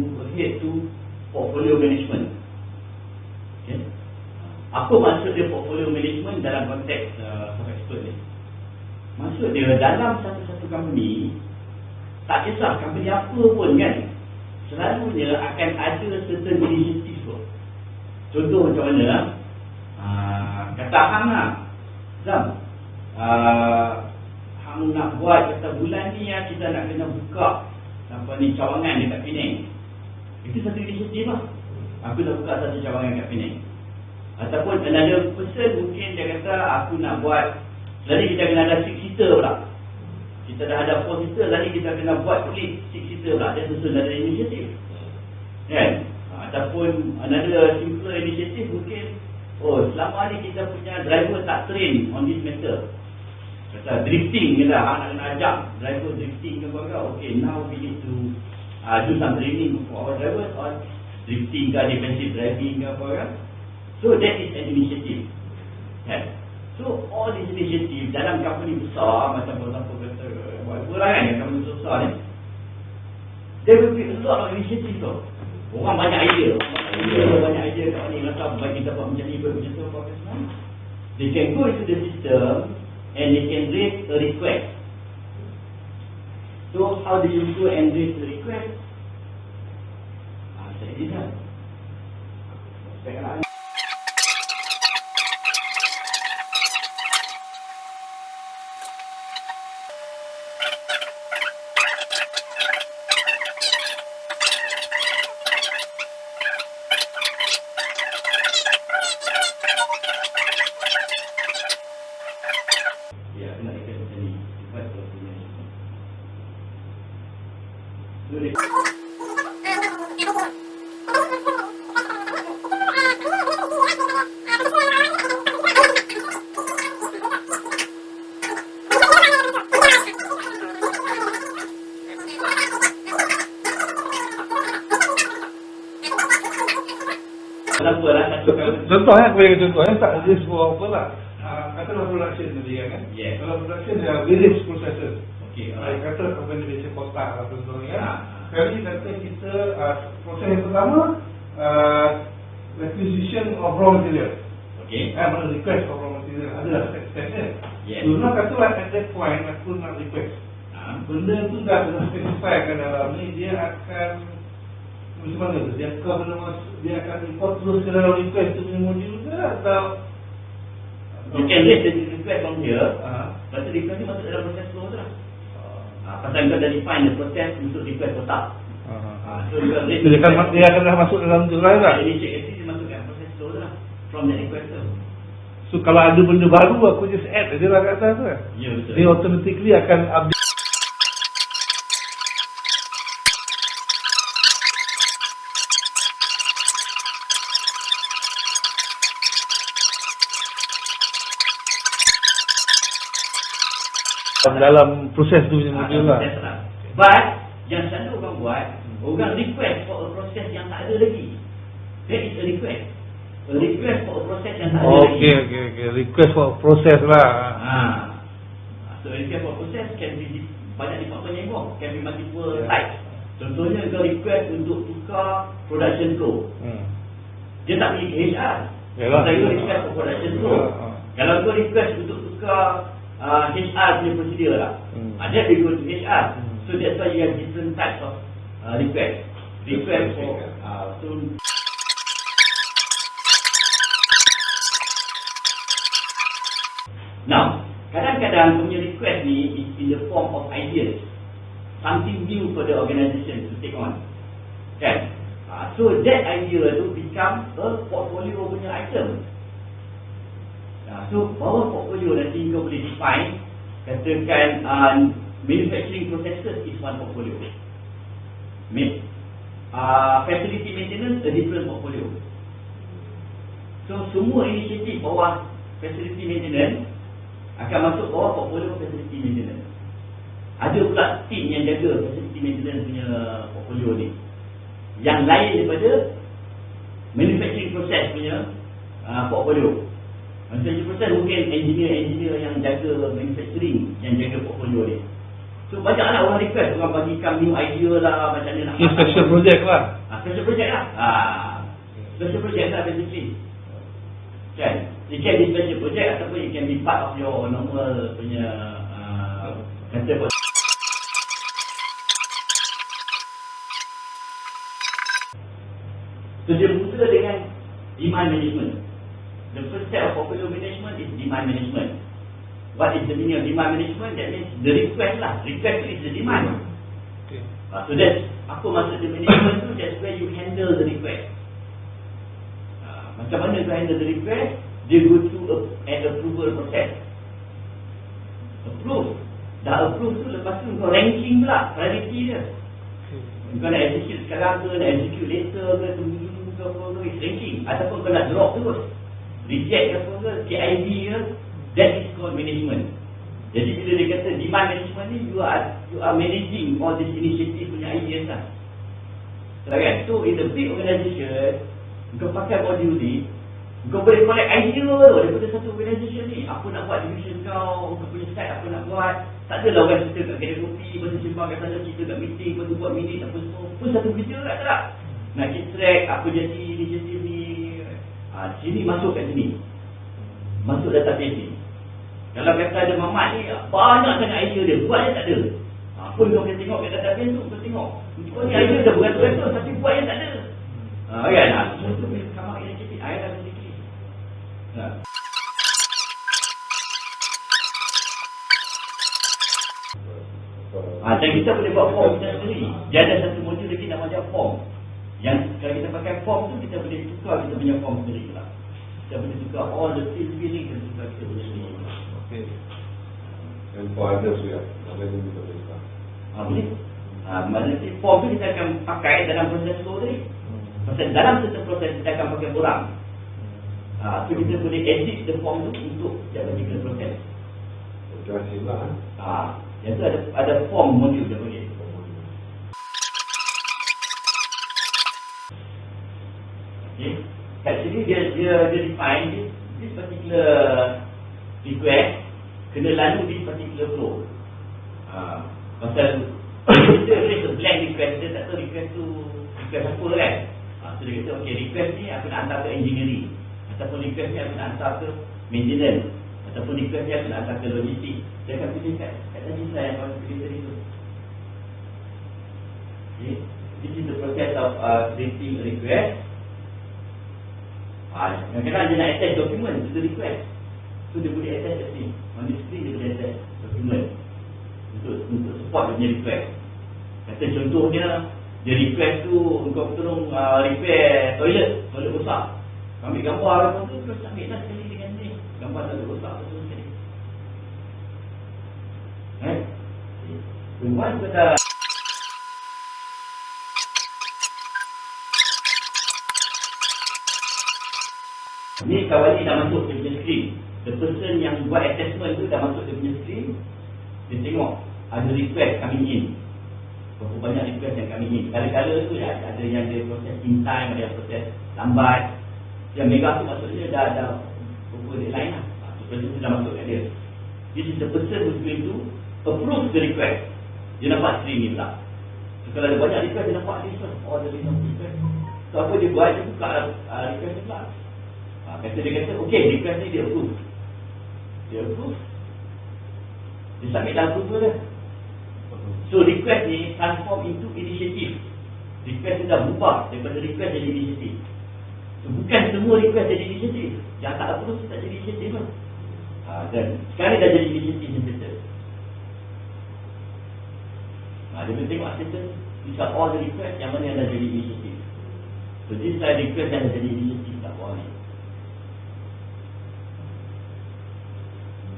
move ahead to portfolio management. Okay. Apa maksud dia portfolio management dalam konteks Softexpert ni? Maksud dia dalam satu-satu company, tak kisah company apa pun kan, selalunya akan ada certain initiative tu. Contoh macam mana, kata hang lah Zam, hang nak buat kata bulan ni kita nak kena buka apa ni cawangan dekat Penang. Itu satu inisiatif lah. Aku nak buka satu cawangan dekat Penang. Ataupun another person mungkin dia kata aku nak buat, jadi kita kena ada 6-seater pula. Kita dah ada 4-seater, jadi kita kena buat kulit 6-seater pula. Dia susun ada inisiatif kan? Ataupun another simpler inisiatif mungkin, oh selama ni kita punya driver tak train on this matter. Kata drifting ke lah, nak kena ajak driver drifting ke apa. Okay, now we need to do some training for our drivers on drifting ke, defensive driving ke apa kan. So that is an initiative kan. So all these initiative dalam company besar, macam for example kata whatever lah kan, company besar ni, there will be a lot of initiative tu. Orang banyak idea, banyak idea kat ni, rasa bagi kita buat macam ni, buat macam tu, apa semua. They can go into the system and they can raise a request. So how do you go and raise a request? Saya tidak. Contohnya, aku bagi contohnya tak ada sebuah apa lah. Katalah production tadi kan. Kalau production dia various processes. Kata company biasa kotak lah contohnya kan. Kali kata kita proses yang pertama requisition of raw material. Mana request of raw material, adalah step-stepnya. Cuma katalah at that point aku nak request, benda tu dah specify kan dalam ni, dia akan macam mana tu? Dia akan import terus ke dalam request tu punya modul ke, atau you can raise the request from here. Lepas tu request ni masuk dalam proses flow tu lah. Pasal kau dah define the proses untuk request kotak. So dia akan dah masuk dalam tu lah. Initiative dia masuk dalam proses flow tu lah, from the request tu. So kalau ada benda baru, aku just add je lah kat atas tu kan. Ya, betul. Dia automatically akan update dalam proses tu punya modul lah. But yang selalu orang buat, orang request for a process yang tak ada lagi. That is a request. A request for a process yang tak ada lagi. Okay. Request for a process lah. So request for a process can be banyak department yang involved, can be multiple types. Contohnya kau request untuk tukar production flow. Dia tak pergi ke HR. Kalau kau request for production flow. Kalau kau request untuk tukar HR punya prosedur lah. Dia will go to HR. So that's why you have different types of request. Request for now, kadang-kadang punya request ni is in the form of ideas, something new for the organisation to take on, kan? So that idea tu become a portfolio punya item. So bawah portfolio nanti kau boleh define, katakan manufacturing processes is one portfolio, facility maintenance a different portfolio. So semua inisiatif bawah facility maintenance akan masuk bawah portfolio facility maintenance. Ada pula team yang jaga facility maintenance punya portfolio ni, yang lain daripada manufacturing process punya portfolio. Manufacturing process mungkin engineer yang jaga manufacturing, yang jaga portfolio ni. So banyaklah orang request, orang bagikan new idea lah, macam mana nak special project lah. Special project lah. Special project lah basically. Kan? It can be special project ataupun it can be part of your normal punya kata. So dia mula dengan demand management. The first step of portfolio management is demand management. What is the meaning of demand management? That means the request lah. Request is the demand. Okay. So that's apa maksud the management tu? That's where you handle the request. Macam mana you handle the request? They go through an approval process. Approve. Dah approve tu, lepas tu kau ranking pula priority dia. Kau nak execute sekarang ke, nak execute later ke, tunggu ke apa ke, ranking. Ataupun kau nak drop terus, reject ke apa ke, KID ke. That is called management. Jadi bila dia kata demand management ni, you are managing all this initiative punya ideas lah. Kan? So in the big organisation, kau pakai modul ni, kau boleh collect idea daripada satu organisation ni. Apa nak buat division kau punya site apa nak buat. Tak adalah orang cerita kat kedai kopi, lepas tu sembang kat sana, cerita kat meeting, lepas tu buat meeting, apa semua. Pun satu kerja kat tak? Nak keep track, apa jadi inisiatif ni. Sini masuk kat sini. Masuk database ni. Kalau kata ada mamat ni, banyak sangat idea dia, buat je tak ada. Pun kau boleh tengok kat database tu, kau tengok. Kau ni idea dah beratus-ratus, tapi buat je tak ada. Kan? Semua tu boleh come out inisiatif. Ayat dah sedikit. Dan kita boleh buat form kita sendiri. Dia ada satu modul lagi nama dia form. Yang kalau kita pakai form tu, kita boleh tukar kita punya form sendiri lah. Kita boleh tukar all the field filling, kita tukar kita boleh sendiri. Okay. And for others juga, apa yang kita boleh tukar? Boleh. Maksudnya form tu kita akan pakai dalam proses flow tadi. Dalam setiap proses kita akan pakai borang. So kita boleh edit the form tu untuk setiap particular proses. Jelasin lah. Yang tu ada form modul dia boleh. Okay. Kat sini dia define this particular request kena lalu this particular flow. Pasal kita raise a blank request, dia tak tahu request tu request apa kan. So dia kata okay, request ni aku nak hantar ke engineering, ataupun request ni aku nak hantar ke maintenance, ataupun request ni aku nak hantar ke logistik. Dia akan pilih kat tadi saya yang kalau pilih tadi tu. Okay. This is the process of creating a request. Kadang-kadang dia nak attach dokumen to the request. So dia boleh attach kat sini. On the screen dia boleh attach dokumen untuk support dia punya request. Kata contohnya, dia request tu kau tolong repair toilet besar. Ambil gambar apa tu, terus ambil lah sekali dengan ni. Gambar toilet besar tu sekali. Once kita ni kawan ni dah masuk dia punya screen. The person yang buat assessment tu dah masuk dia punya screen. Dia tengok ada request coming in. Berapa banyak request yang coming in. Kala-kala tu ada yang dia proses in time, ada yang proses lambat. Yang mega tu maksudnya dah berapa deadline lah. So person tu dah masuk kat dia. This is the person who's going to approve the request. Dia nampak screen ni pula. So kalau ada banyak request, dia nampak list lah. Oh, ada list of request. So apa dia buat, dia buka request ni pula. Dia kata, okay, request ni dia approve. Dia approve. Dia submit dalam approval dia. So request ni transform into initiative. Request ni dah berubah daripada request jadi initiative. So bukan semua request jadi initiative. Yang tak approve tak jadi initiative lah. Dan sekarang dah jadi initiative yang betul. Dia boleh tengok assistant, these are all the request yang mana yang dah jadi initiative. So this are request yang dah jadi initiative tak buat ni.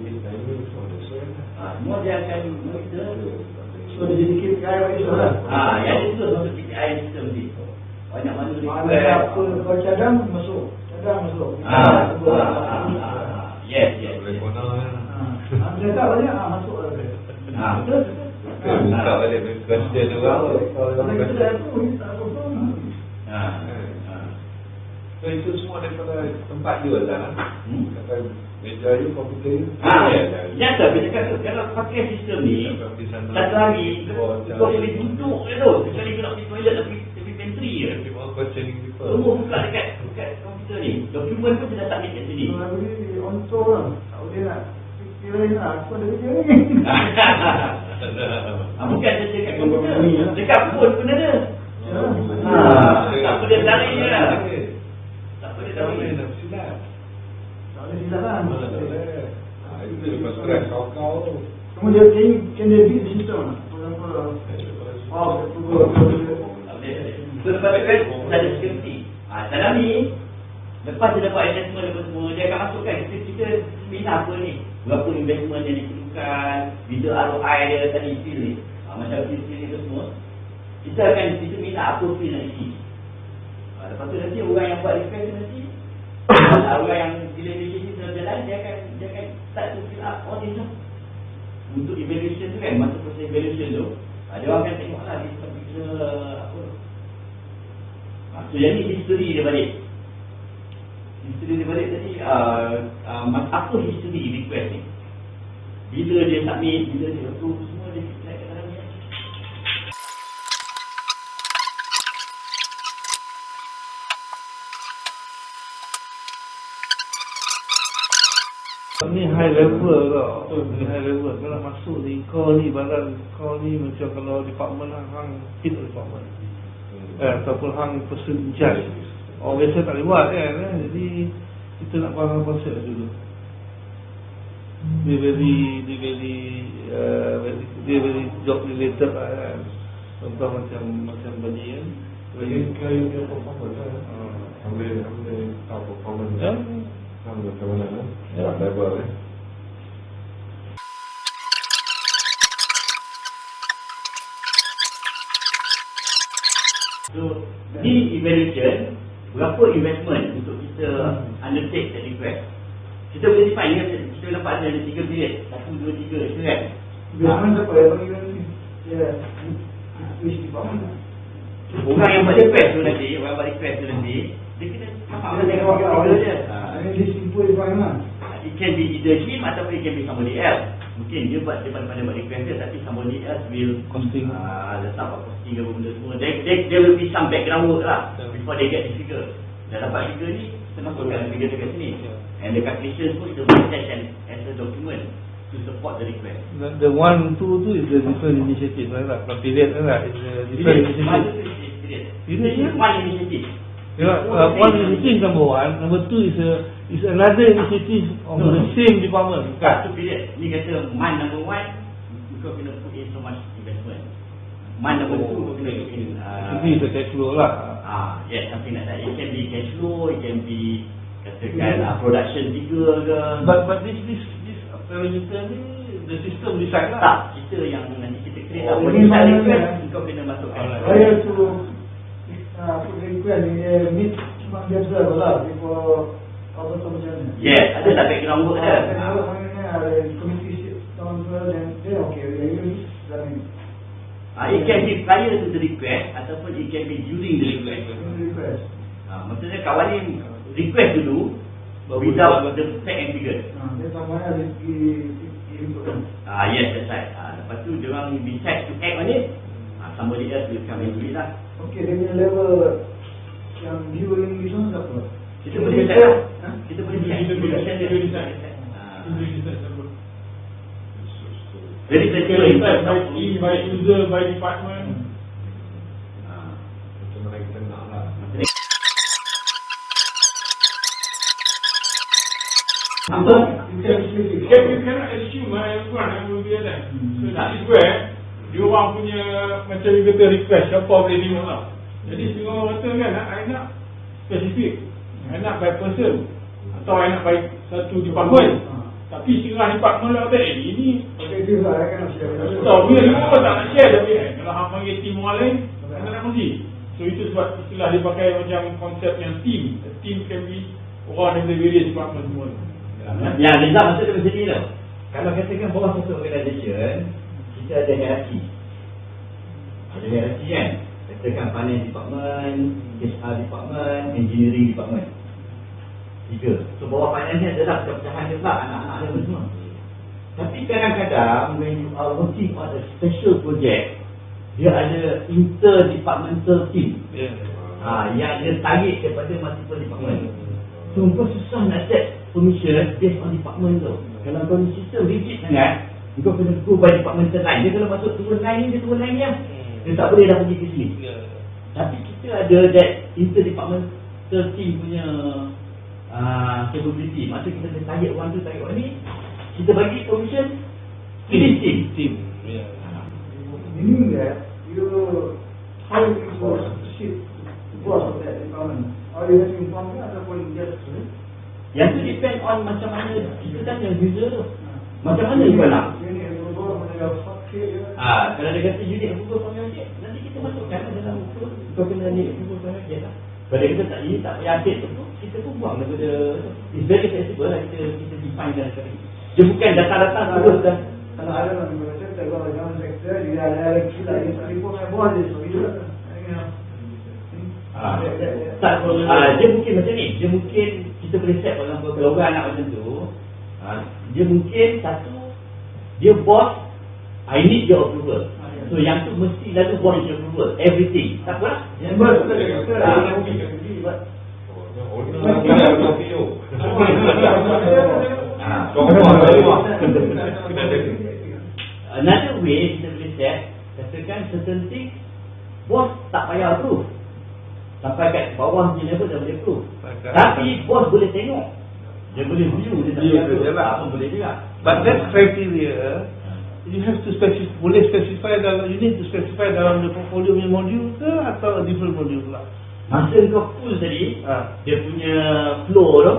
Semua dia akan monitor. So dia jadi KPI itu lah. Yang itu untuk KPI system ni. Banyak mana request. Kalau cadang masuk. Yes. Dia tak banyak masuk lah. Betul. Buka balik question tu lah. Kalau kita dah tu, kita tak apa-apa. So itu semua semua daripada tempat you lah. Kata meja you, komputer you. Nyata kita kata kalau pakai sistem ni satu hari kau boleh duduk je tu. Kecuali kau nak pergi toilet tapi pantry je. Semua buka dekat komputer ni. Dokumen pun sudah submit kat sini. Untuk lah. Tak boleh nak fikir lah. Aku ada kerja ni. Bukan saja kat komputer. Dekat phone pun ada. Tak boleh tarik je lah. Tak boleh tarik. Tak boleh silap lah. Itu lepas stress kau. Cuma dia can they beat the system? For example, so lepas tu kan ada security. Dalam ni lepas dia dapat investment lepas semua, dia akan masukkan kita minat apa ni, berapa investment yang diperlukan, bila ROI dia tadi feel ni, macam feel ni tu semua. Kita minat apa feel nak isi. Lepas tu nanti orang yang buat request tu nanti orang yang bila relationship dalam jalan, dia akan start to fill up all this lah. Untuk evaluation tu kan, masa proses evaluation tu dia orang akan tengok lah dia bisa apa. So yang ni history dia balik. History dia balik tadi apa history request ni, bila dia submit, bila dia approve, semua dia select kat dalam ni. Ni high level tau. Ni high level. Kalau masuk ni kau ni barang kau ni macam kalau department hang hit department. Ataupun hang person in charge. Orang biasa tak boleh buat kan. Jadi kita nak faham konsep dulu. Dia very job related lah kan. Contoh macam bagi kan. Lagi klien dia performance lah. Ambil tahu performance. Macam mana lah? Level eh. So, di evaluation, berapa investment untuk kita undertake that request? Kita boleh define kan, kita dapat ada 3 period, 1, 2, 3, itu kan? Investment apa yang panggil ni? Ya, which department? Orang yang buat request tu nanti, dia kena faham dia tengok order je. This simple define lah. It can be either him ataupun it can be somebody else. Mungkin dia buat daripada buat request dia, tapi somebody else will Costing. letak costing ke benda semua. There will be some background work lah before they get the figure. Dah dapat figure ni, kita masukkan figure dekat sini. And the calculation pun kita boleh attach as a document to support the request. The 1, 2 tu is the different initiative lah. Kalau period lah, it's a different initiative. This is one initiative. One initiative number 1, number 2 is another initiative of the same department. Satu period. Ni kata month number 1, kau kena put in so much investment. Month number 2, kau kena put in Ini is the cash flow lah. Yes, something like that. It can be cash flow, it can be katakan production figure ke. But this parameter ni the system decide lah. Tak, kita yang nanti kita create apa ni request, kau kena masukkan. Saya tu put request ni meet cuma biasa lah before kau betul macam mana. Yes, ada tak background work dia. Kalau maknanya ada komisi council dan dia okay, it can be prior to the request ataupun it can be during the request. Maksudnya kawan ni request dulu without the fact and figure. Dia sama ada di input kan. Yes, that's right. Lepas tu dia orang decide to act on it. Somebody else will come and do it lah. Okay, dia punya level yang viewing ni semua apa? Kita boleh decide lah. Kita boleh decide. Very flexible. By user, by department. Macam mana kita nak lah. You cannot assume everyone will be there. So that is where dia orang punya macam you kata request siapa boleh tengok lah. Jadi semua orang kata kan I nak spesifik, I nak by person atau I nak by satu department. Tapi setengah department lah kata ini Okay, dia lah kan nak share. tahu dia semua tak nak share tapi kalau hang panggil team orang lain tak nak kongsi. So itu sebab istilah dia pakai macam konsep yang team. A team can be orang dari various department semua. Yang result maksud dia macam ni tau. Kalau katakan bawah satu organisation, kita ada hierarki. Ada hierarki kan. Katakan finance department, HR department, engineering department. 3. So bawah finance ni adalah pecahan dia pula anak-anak dia semua. Tapi kadang-kadang when you are working on a special project, dia ada interdepartmental team. Yang dia tarik daripada multiple department. So kau susah nak set permission based on department tu. Kalau kau ni sistem rigid sangat, kau kena go by departmental line. Dia kalau masuk turun line ni, dia turun line dia. Dia tak boleh dah pergi ke sini. Tapi kita ada that interdepartmental team punya capability. Maksud kita boleh tarik orang tu, tarik orang ni. Kita bagi permission team. Meaning that you how you impose ship boss of that department. Or you have to inform them ataupun just yang tu depend on macam mana kita tanya user tu. Macam mana kau nak? Unit approval mana hot cake. Kalau dia kata unit approval from your nanti kita masukkan dalam buku. Kau kena unit approval from your lah. Kalau kita tak payah update tu, kita pun buang daripada it's very flexible lah kita define dan sebagainya. Dia bukan datang-datang terus dah. Kalau ada orang yang kata kalau jangan sektor dia ada kilah dia tak report my boss dia so dia mungkin macam ni. Dia mungkin kita boleh set kalau orang anak macam tu, dia mungkin satu, dia boss, I need your approval. So yang tu mesti lalu boss your approval, everything. Tak apa lah. Yang boss tu dia kata another way kita boleh set, katakan certain things bos tak payah approve. Sampai kat bawah je level dah boleh approve. Tapi bos boleh tengok. Dia boleh view, dia tak payah apa boleh juga. But that criteria you have to specify dalam, you need to specify dalam the portfolio punya module ke atau a different module pula? Masa kau full tadi, dia punya flow tu,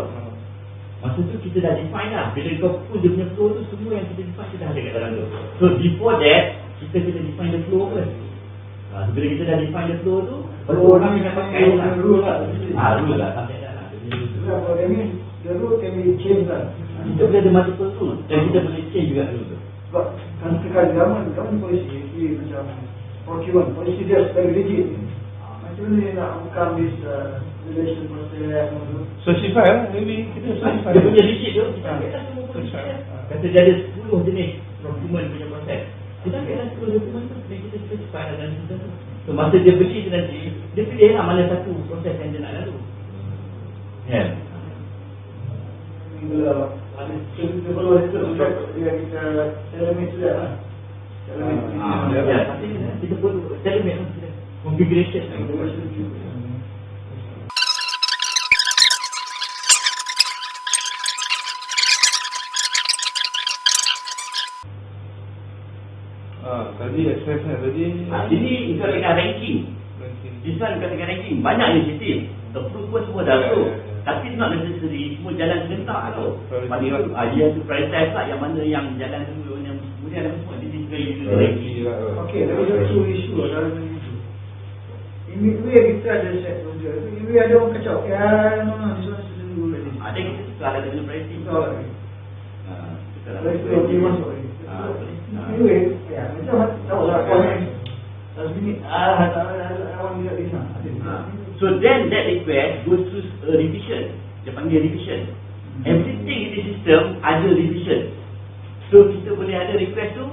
masa tu kita dah define lah. Bila kau full dia punya flow tu, semua yang kita define kita ada kat dalam tu. So before that, kita kena define the flow first. Bila kita dah define the flow tu, baru orang kena pakai lah. Rule lah, sampai dah lah. the rule can be changed lah. Kita boleh ada multiple rule dan kita boleh change juga rule tu. Sebab kan sekarang zaman polisi macam procurement, polisi dia very rigid. Macam mana nak bukan this relation process tu? Specify lah, maybe kita specify. Dia punya rigid tu, kita ambil lah semua polisi. Kata dia ada 10 jenis procurement punya proses. Kita ambil lah 10 dokumen tu, dan kita specify lah dalam sistem tu. So masa dia beli tu nanti, dia pilih lah mana satu proses yang dia nak lalu. Ya. Bila ada sebelum itu dia kita element tu lah. Tapi kita pun element configuration. Tadi expressnya tadi. Ini kau tengah ranking. This one kau tengah ranking. Banyak inisiatif. Approval semua dah tu. Tapi not necessary semua jalan serentak tu. Pada tu dia tu prioritize lah yang mana yang jalan dulu yang kemudian ada semua. This is very user ranking. Okay, there is a issue dalam itu. Ini kita ada set project. Ini ada orang kacau. Ya, mana ni soal dulu lagi. Ada kita suka ada punya priority. Kita dah priority masuk. Anyway, ya, macam tahu lah komen. Ini orang dia di sana. So then that request goes through a revision. Dia panggil revision. Everything in the system ada revision. So kita boleh ada request tu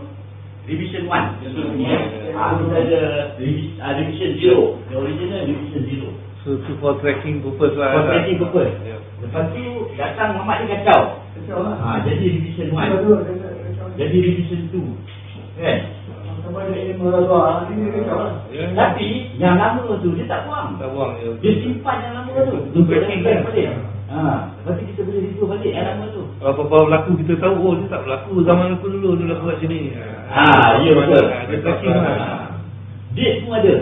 revision 1. Contohnya kita ada revision 0. The original revision 0. So for tracking purpose lah. For tracking purpose. Lepas tu datang Muhammad ni kacau. Jadi revision 1. Jadi revision 2. Kan? Tapi yang lama tu dia tak buang. Dia simpan yang lama tu. Dia simpan balik. Lepas tu kita boleh review balik yang lama tu. Apa-apa berlaku kita tahu, oh dia tak berlaku zaman aku dulu, dia berlaku kat sini. Ya betul. Dia tracking lah. Date semua ada.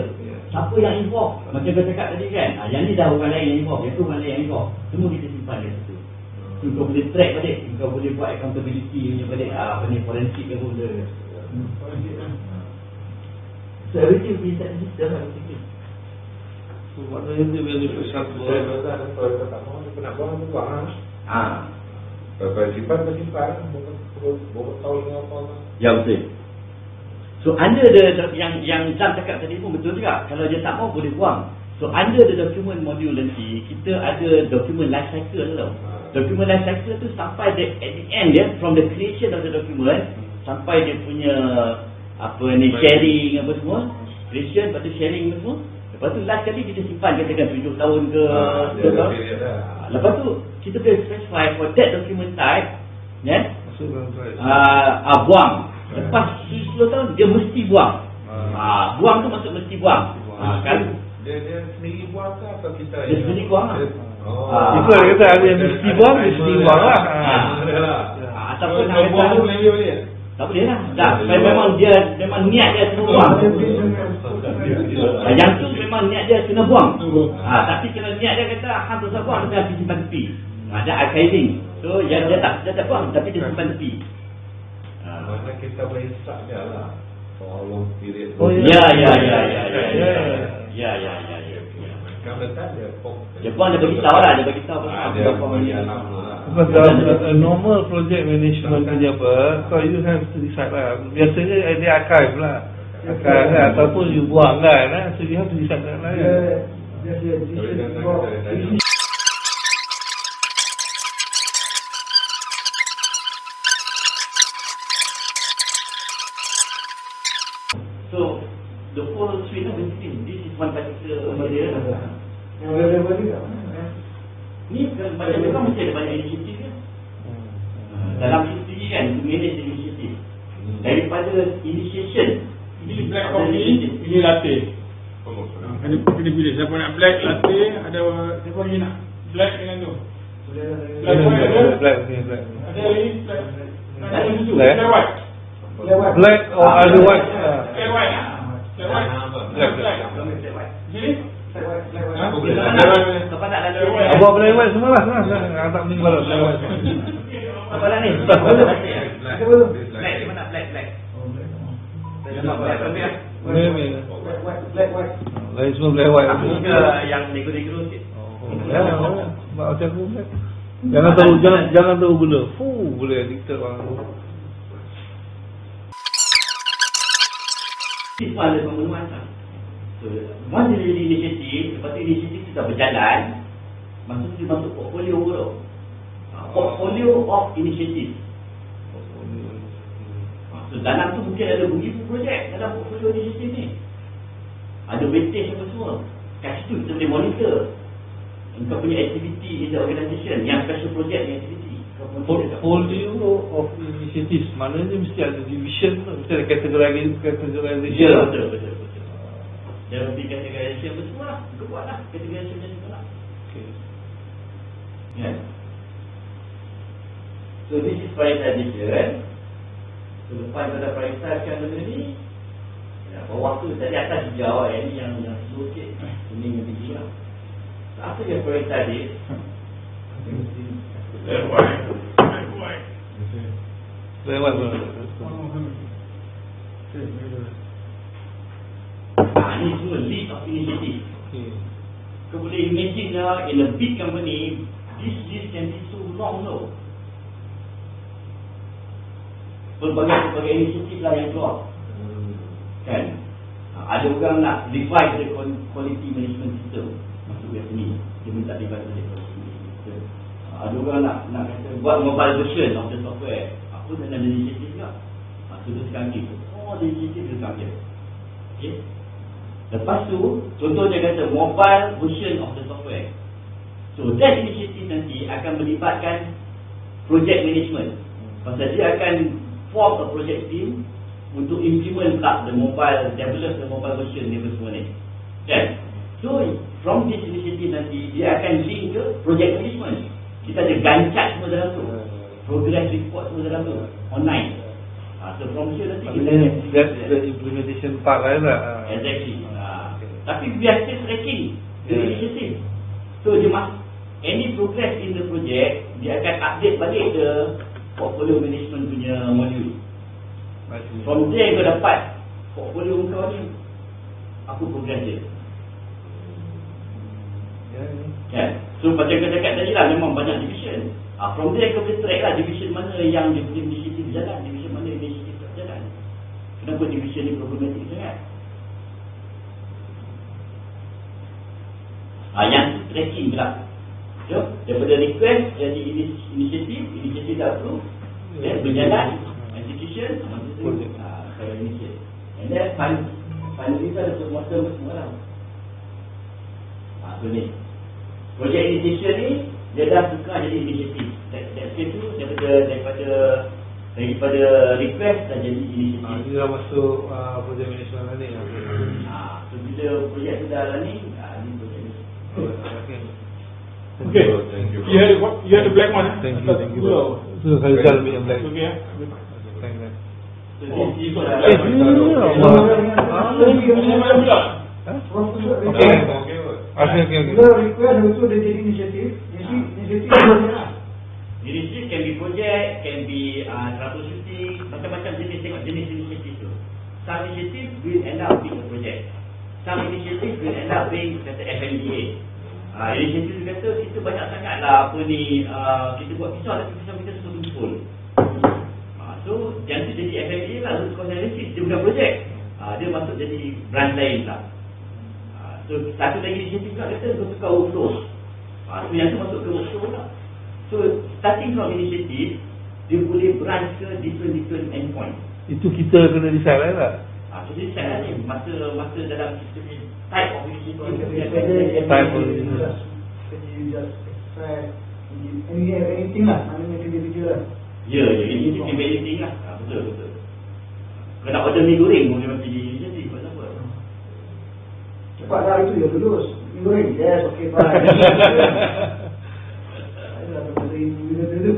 Siapa yang involve. Macam kau cakap tadi kan, yang ni dah orang lain yang involve, yang tu orang lain yang involve. Semua kita simpan dia situ. So, kau boleh track balik, kau boleh buat accountability punya balik. Apa ni, forensik ke benda. So everything we set in system lah basically. So maknanya dia beneficial to all. Kalau tak mahu, dia nak buang, dia buang lah. Kalau simpan, bukan tahu dengan apa. Ya betul. So under the yang Jam cakap tadi pun betul juga. Kalau dia tak mau boleh buang. So under the document module nanti, kita ada document life cycle tau. Document life cycle tu sampai at the end dia, from the creation of the document sampai dia punya sharing apa semua, creation, lepas tu sharing apa semua, lepas tu last kali kita simpan katakan 7 tahun ke 10 tahun. Lepas tu kita boleh specify for that document type, buang. Lepas 10 tahun dia mesti buang. Buang tu maksud mesti buang. Kan dia sendiri buang ke atau kita? Dia sendiri buang lah. Itu lah kata ada yang mesti buang, mesti buang lah. Ataupun nak buang kata tu boleh. tak boleh lah. Memang niat dia kena buang. Yang tu memang niat dia kena buang. Tapi kalau niat dia kata hang tak buang, dia pergi simpan tepi. Ada archiving. So dia tak buang tapi dia simpan tepi. Mana kita boleh start dia lah. For long period. Ya. Kan letak dia pop. Dia buang, dia beritahu lah. Dia beritahu Dia bagi alam lah. Dalam normal project management punya apa, so you have to decide lah. Biasanya dia archive lah. Archive lah, ataupun you buang kan. So you have to decide lah. So the whole suite of basically this is one particular area. Yang level ni tak mana? Ni banyak orang mesti ada banyak inisiatif kan. Dalam history kan, to manage inisiatif. Daripada initiation, Pilih black coffee, pilih latte. Kena pilih siapa nak black latte, ada siapa lagi nak black dengan tu. Black white ada? Ada lagi black. Ada susu, black white. Black or other white. Black white. Black white. Black. Jadi Apa nak lalu? Abang black white semua lah. Tak mending balap black white. Apa lah ni? Black mana black. Black white. Lain semua black white. Aku ke yang negro-negro sikit. Macam aku. Jangan tahu benda. Boleh addicted orang. Ini semua ada pemenuhan tak? So, once dia jadi inisiatif, lepas tu inisiatif sudah berjalan, dia masuk portfolio tu. Portfolio of initiative. So, dalam tu mungkin ada beribu projek dalam portfolio inisiatif ni. Ada weightage apa semua. Kat situ kita boleh monitor engkau punya activity in the organisation, yang special project ni activity. Portfolio of initiatives, maknanya mesti ada division, mesti ada categorization. Ya, betul. Dia lebih categorization apa semua lah. Kau buat lah categorization macam tu lah. Okay. Yeah. So this is prioritization. So lepas pada prioritizekan benda ni, bawah tu tadi atas hijau, ni yang slow sikit, kuning dan tinggi lah. So after you prioritize it, black white. Ni semua list of initiative. Kau boleh imagine lah, in a big company, this list can be so long tau. Pelbagai inisiatif lah yang keluar. Kan? Ada orang nak revise the quality management system. Masuk ke sini, dia minta revise the quality management system. Ada orang nak kata buat mobile version of the software. Apa dan ada inisiatif juga. So dia sekarang kita ada inisiatif dia sekarang dia. Okay. Lepas tu, contohnya kata mobile version of the software. So that initiative nanti akan melibatkan project management. Pasal dia akan form a project team untuk implement pula the mobile, develop the mobile version ni semua ni. Okay. So from this initiative nanti dia akan link ke project management. Kita ada Gantt chart semua dalam tu, progress report semua dalam tu, online. So from here nanti kita that's the implementation part lah. Exactly. Tapi biar still tracking the initiative. So dia any progress in the project, dia akan update balik ke portfolio management punya module. From there kau dapat portfolio kau ni, apa progress dia. Kan? So macam kau cakap tadi lah, memang banyak division. From there kau boleh track lah division mana yang dia punya inisiatif berjalan, division mana inisiatif tak berjalan. Kenapa division ni problematik sangat? Yang tu tracking pula. Daripada request jadi inisiatif dah approve, berjalan, execution, saya initiate. And then finally ada masa semua lah. So ni projek initiation ni dia dah tukar jadi inisiatif. That's itu daripada request dah jadi inisiatif. Dia dah masuk projek management ni. So bila projek tu dah running, ni projek ni. Okay. You had the black one. Thank you. So kalau jalan yang black. Okay ya. Thank you. You got the black one. Okay. Request also dia jadi inisiatif. Inisiatif Inisiatif can be project, can be troubleshooting, macam-macam jenis, tengok jenis inisiatif tu. Some inisiatif will end up being a project. Some inisiatif will end up being kata FMDA. Inisiatif tu kata kita banyak sangat lah apa ni, kita buat pisau tapi pisau kita semua tumpul. So yang tu jadi FMDA lah, root cause analysis, dia bukan projek. Dia masuk jadi branch lain lah. So satu lagi inisiatif pula kata untuk tukar workflow. So yang tu masuk ke workflow lah. So starting from inisiatif, dia boleh branch ke different endpoint. Itu kita kena decide lah. So dia decide lah ni masa dalam sistem ni type of inisiatif. Type of inisiatif. You just extract anything lah, maknanya individual lah. Ya, inisiatif can be anything lah. Betul. Kalau nak order mi goreng boleh masih inisiatif, buat apa? Cepat dah itu, ya lulus. Mi goreng, yes, okay, fine. Saya dah beri dulu.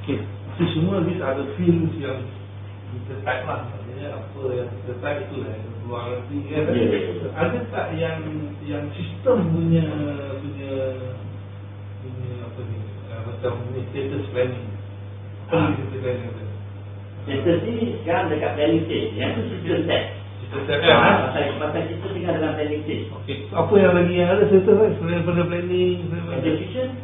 Okay, so semua these are the fields yang kita type lah. Maksudnya apa yang kita type itu lah yang keluar nanti kan. Ada tak yang sistem punya apa ni, macam ni status planning. Apa ni status planning tu? Status ni sekarang dekat planning stage. Yang tu system set. Sistem set kan? Pasal kita tinggal dalam planning stage. Okay, so apa yang lagi yang ada status kan? Selain daripada planning, Execution.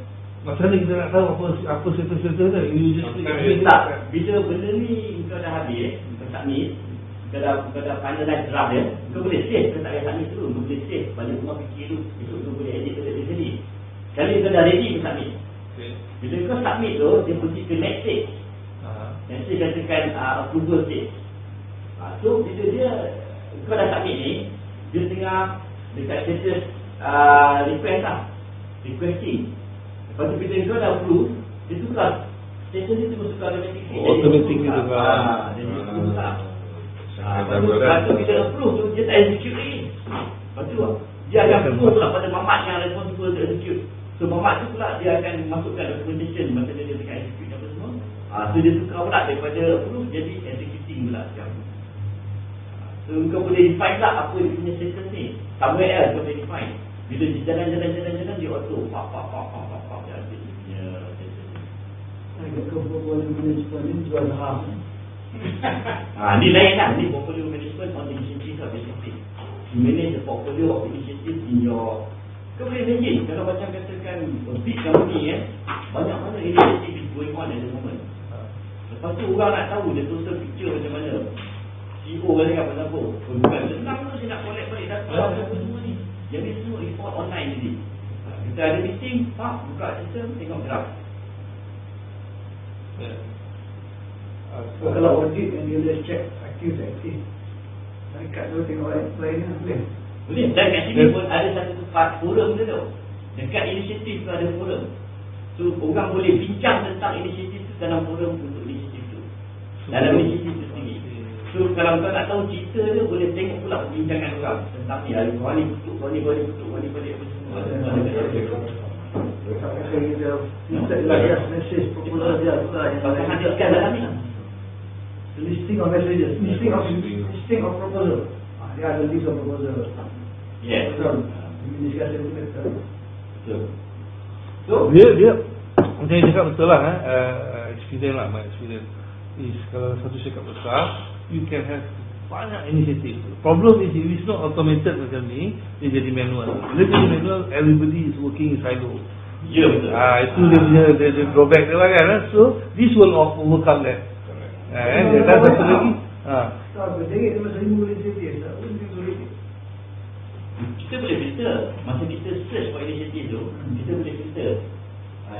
masalah kita nak tahu apa status-status tu. You just Tak, bila benda ni kau dah habis, kau submit, kau dah finalize draft dia, kau boleh save, kau tak payah submit dulu, kau boleh save, balik rumah fikir dulu, besok kau boleh edit sendiri. Kali kau dah ready, kau submit. Bila kau submit tu, dia pergi ke next stage. Next stage katakan approval stage. So bila kau dah submit ni, dia tengah dekat status request lah, requesting. Lepas tu bila kau dah approve, dia tukar status ni terus tukar automatic. Automatic ni tukar. Dia tukar. Lepas tu bila approve tu, dia tak execute lagi. Lepas tu dia akan approve pula pada mamat yang responsible to execute. So mamat tu pula dia akan masukkan documentation masa dia tengah execute apa semua. So dia tukar pula daripada approve jadi executing pula sekarang. So kau boleh define lah apa dia punya status ni. Somewhere else kau boleh define. Bila dia jalan dia auto pak dia ambil dia punya status ni. Portfolio management ni jual saham. Ni lain lah. Ni portfolio management on the initiative of initiative. You manage the portfolio of initiative in your. Kau boleh imagine kalau macam katakan a big company banyak-banyak initiative is going on at the moment. Lepas tu orang nak tahu dia total picture macam mana. CEO kan cakap pasal apa? Bukan senang tu dia nak collect balik data apa semua ni. Yang ni semua report online jadi. Kita ada meeting, buka sistem, tengok draft. Kalau audit yang dia boleh check aktif tak aktif. Dekat tu tengok lain lah boleh. Boleh. Dan kat sini pun ada satu tempat forum tu tau. Dekat inisiatif tu ada forum. So orang boleh bincang tentang inisiatif tu dalam forum untuk inisiatif tu. Dalam inisiatif tu sendiri. So kalau kau nak tahu cerita dia, boleh tengok pula perbincangan orang tentang ni. Ada kau ni kutuk, kau ni balik apa semua. Saya kita lagi message proposal dia pula yang Pasal hadirkan dalam ni. listing of messages, listing of proposal. Dia ada list of proposal. Yes. Betul. Diskusi betul. Betul. So dia macam yang cakap betul lah experience lah, my experience is kalau satu syarikat besar you can have banyak inisiatif. Problem is if it's not automated macam ni, dia jadi manual. Bila jadi manual, everybody is working in silo. Ya, betul. Itu dia punya dia drawback dia lah kan. So this will overcome that. Dan satu lagi. Tak apa, jadi masa ini boleh jadi. Tak boleh boleh. Kita boleh filter. Masa kita search for initiative tu, kita boleh filter.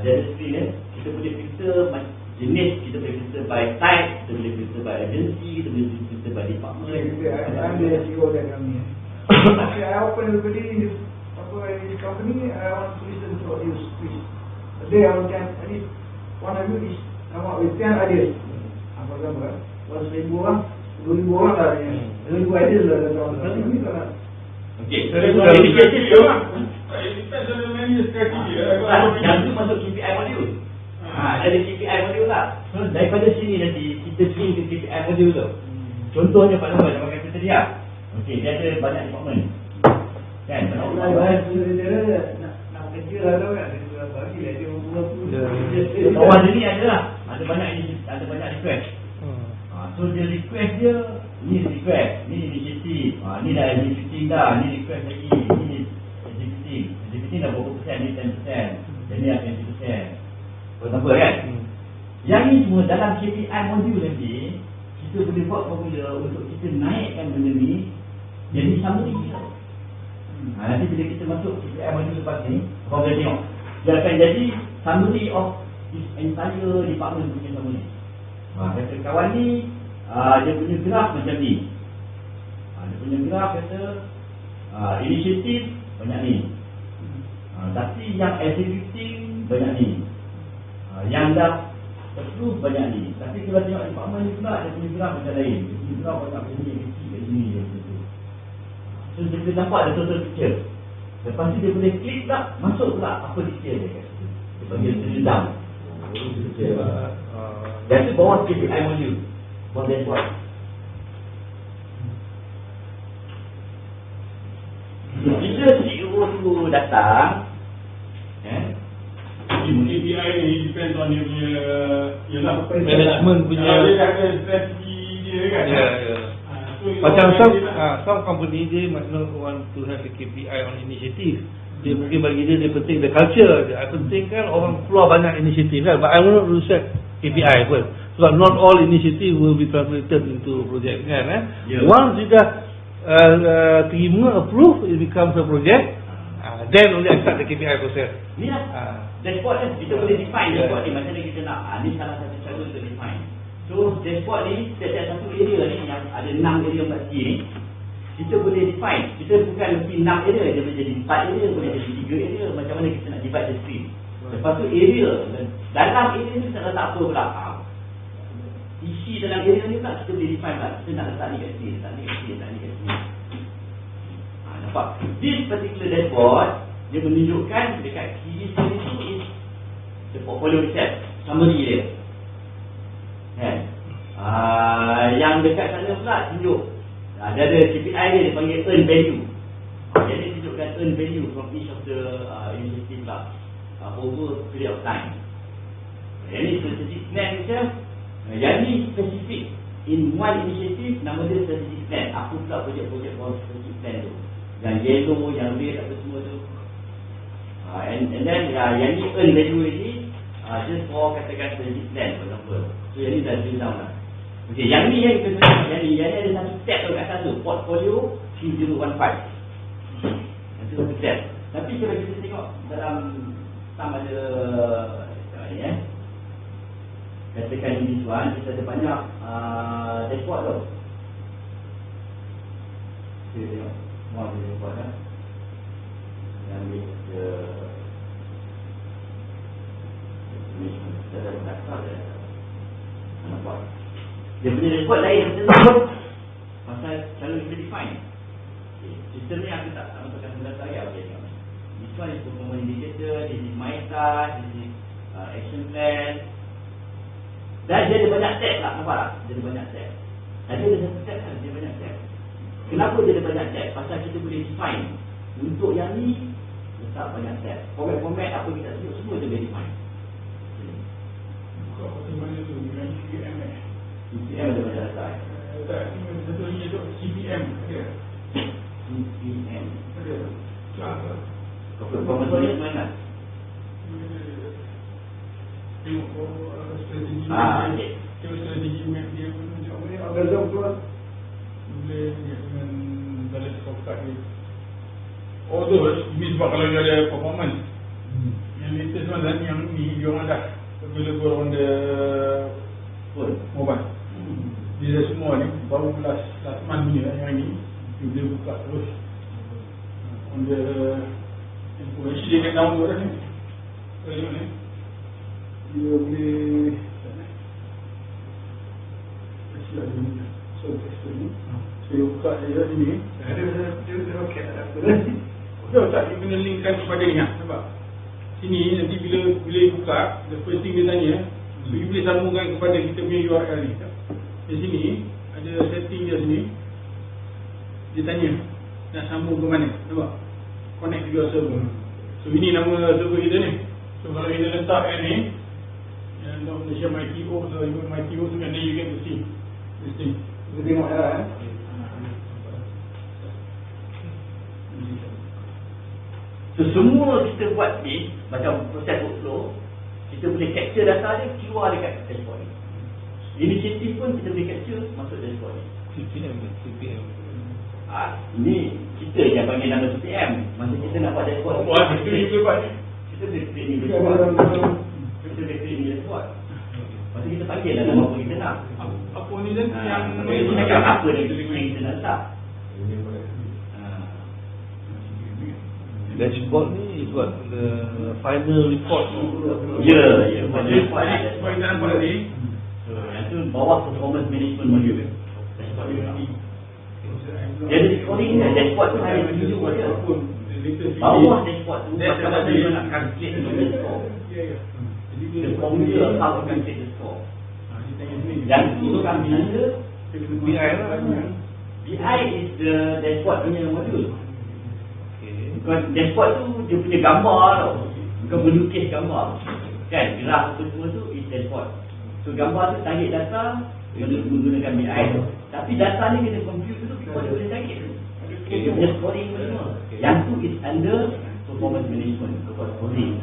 Dia ada screen ya. Kita boleh filter jenis, kita boleh filter by type, kita boleh filter by agency, kita boleh filter by department. Ada CEO dan kami. Okay, I open everybody in this company. I want to listen to what you speak. Today I can at least one of you is come up with 10 ideas. For example, 1,000 orang, 2,000 orang lah ni. 2,000 ideas lah dalam ini lah. Okey, inisiatif tu Kita ada manager strategi. yang tu masuk KPI module. Dari KPI module lah. So daripada sini nanti kita swing ke KPI module tu. Contohnya Pak Nombor yang pakai tadi lah. Okey, dia ada banyak department. Kan? Nak kerja lah tau kan. Bagi lah dia bawah dia ni ada lah. Ada banyak request. So dia request dia, ni request, ni initiative, ni dah executing dah, ni request lagi, ni executing dah berapa persen, ni 10%, dan ni dah 20%. For example kan? Yang ni semua dalam KPI module nanti, kita boleh buat formula untuk kita naikkan benda ni jadi summary. Nanti bila kita masuk KPI module lepas ni, korang boleh tengok. Dia akan jadi summary of this entire department punya summary. Kata kawan ni, dia punya graf macam ni. Dia punya graf kata inisiatif banyak ni. Tapi yang executing banyak ni. Yang dah approve banyak ni. Tapi kalau tengok department ni pula, dia punya graf macam lain. Dia punya graf banyak macam ni, kecil kat sini. So dia boleh nampak ada total picture. Lepas tu dia boleh klik tak, masuk pula apa detail dia kat situ. Dia panggil drill down. Dan tu bawah KPI module. Bawah dashboard. Bila CEO tu datang, KPI ni depends on dia punya management punya. Dia ada strategi dia kan. Macam some company they might not want to have a KPI on initiative. Dia mungkin bagi dia penting the culture. Dia penting kan orang keluar banyak inisiatif kan. But I will not set KPI first. So not all initiative will be translated into project kan. Once you dah terima approve, it becomes a project. Then only I start the KPI process. Ni lah dashboard kan, kita boleh define dashboard ni macam mana kita nak. Ni salah satu cara untuk define. So dashboard ni, setiap satu area ni yang ada 6 area 4 ni, kita boleh define. Kita bukan mesti 6 area, dia boleh jadi 4 area, boleh jadi 3 area. Macam mana kita nak divide the screen. Lepas tu area, dalam area ni kita letak apa pula. Isi dalam area ni pula kita boleh define pula. Kita nak letak ni kat sini, letak ni kat sini, letak ni kat sini. Nampak? This particular dashboard, dia menunjukkan dekat kiri sini tu is the portfolio reset, summary dia. Kan? Yang dekat sana pula tunjuk. Dia ada KPI dia panggil earn value. Jadi tunjukkan earn value from each of the initiative pula over period of time. Yang ni strategic plan macam. Yang ni specific. In one initiative, nama dia strategic plan. Apa pula projek-projek strategic plan tu. Yang yellow, yang red, apa semua tu. And then yang ni earn value ni just for katakan strategic plan for example. So yang ni dah drill down lah. Okay, yang ni yang kita yang ni ada satu tab kat atas tu, portfolio 3015. Yang tu satu tab. Tapi kalau kita tengok dalam sama ada ni katakan ini tuan, kita ada banyak dashboard tu. Kita tengok semua ada dashboard lah. Yang ni kita ada data dia. Nampak? Dia punya dashboard lain macam pasal selalu kita define. Sistem ni aku tak masukkan data lagi. Okay, this one is performance indicator, this is my task, this is action plan. Dan dia ada banyak tab lah, nampak tak? Dia ada banyak tab. Tadi ada satu tab kan, dia banyak tab. Kenapa dia ada banyak tab? Pasal kita boleh define. Untuk yang ni, letak banyak tab. Format-format apa kita sebut, semua dia boleh define. Buka macam mana tu, dengan CPM CPM ada banyak data. Tak, satu lagi tu CPM ada. CPM Ada. Performance management lah. strategi tengok strategi map dia pun macam mana Algorithm keluar. boleh dengan balance scorecard dia. Although ini sebab kalau dia ada performance yang latest mana yang ni dia orang dah available on the mobile. Dia dah semua ni baru last month ni yang ni dia boleh buka terus on the actually dia kat download dah ni. Boleh mana? Dia boleh Softexpert ni. Saya buka dia kat sini. Dia roket ada apa. Betul tak? Dia kena linkkan kepada ni. Nampak? Sini nanti bila buka, the first thing dia tanya, you boleh sambungkan kepada kita punya URL ni. Di sini ada setting dia sini. Dia tanya nak sambung ke mana. Nampak? Connect to your server. So ini nama server kita ni. So kalau kita letak ni, yang Malaysia MyTO, so you go MyTO tu and then you get to see this thing. Kita tengok dah So semua kita buat ni macam proses workflow, kita boleh capture data dia keluar dekat dashboard ni. Inisiatif pun kita boleh capture masuk dashboard ni. CPM. Ini kita yang panggil nama CPM. Masa kita nak buat dashboard, Itu juga buat ni. kita boleh create ni dashboard. Kita boleh create ni dashboard. Masa kita panggil lah nama apa kita nak. Apa ni dan yang Kita cakap apa dia kita nak letak. Dashboard ni is what the final report. Ya. For example ni, Yang tu bawah performance management module. Dashboard ni. Jadi recording ni dashboard tu hanya tunjuk saja. Bawah dashboard tu macam mana dia nak calculate the score. The formula how to calculate the score. Yang tu kami ada BI lah. BI is the dashboard punya module. Bukan dashboard tu dia punya gambar tau. Bukan melukis gambar. Kan graf tu semua tu is dashboard. So gambar tu tarik data menggunakan BI tu. Tapi data ni kena compute tu kita boleh tarik. Dia punya scoring semua. Yang tu is under performance management, buat scoring.